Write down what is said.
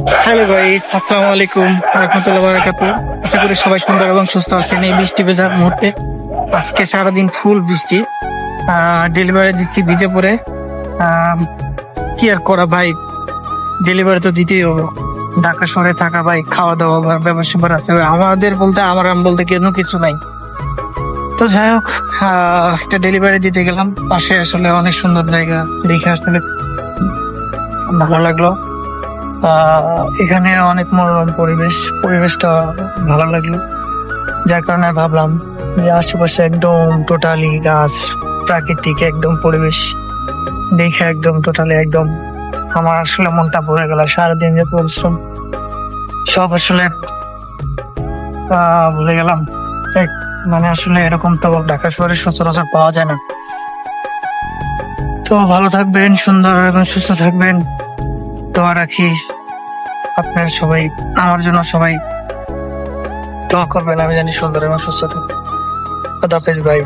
Hello guys, আসসালামু আলাইকুম রাহমাতুল্লাহি ওয়া বারাকাতুহু। আশা করি সবাই সুন্দর এবং সুস্থ আছেন এই বৃষ্টি ভেজা মুহূর্তে। আজকে সারাদিন ফুল বৃষ্টি। ডেলিভারি দিচ্ছি ভিজে পড়ে। কি আর করা ভাই, ডেলিভারি তো দিতেই হবে। ঢাকা শহরে থাকা ভাই, খাওয়া দাওয়া ব্যবসা আছে আমাদের বলতে, আমার বলতে কোনো কিছু নাই। তো যাই হোক, একটা ডেলিভারি দিতে গেলাম পাশে, আসলে অনেক সুন্দর জায়গা দেখে আসলে ভালো লাগলো। এখানে অনেক মনোরম পরিবেশটা ভালো লাগলো, যার কারণে ভাবলাম যে আশেপাশে একদম টোটালি গাছ, প্রাকৃতিক একদম পরিবেশ দেখে একদম টোটালি একদম আমার আসলে মনটা ভরে গেল। সারাদিন যে পরিশ্রম সব আসলে ভুলে গেলাম। মানে আসলে এরকম তো ঢাকা শহরে সচরাচর পাওয়া যায় না। তো ভালো থাকবেন, সুন্দর এবং সুস্থ থাকবেন, দোয়া রাখি। আপনারা সবাই আমার জন্য সবাই দোয়া করবেন, আমি জানি সুন্দর এবং সুস্থ থাকবেন। খোদা হাফেজ ভাই।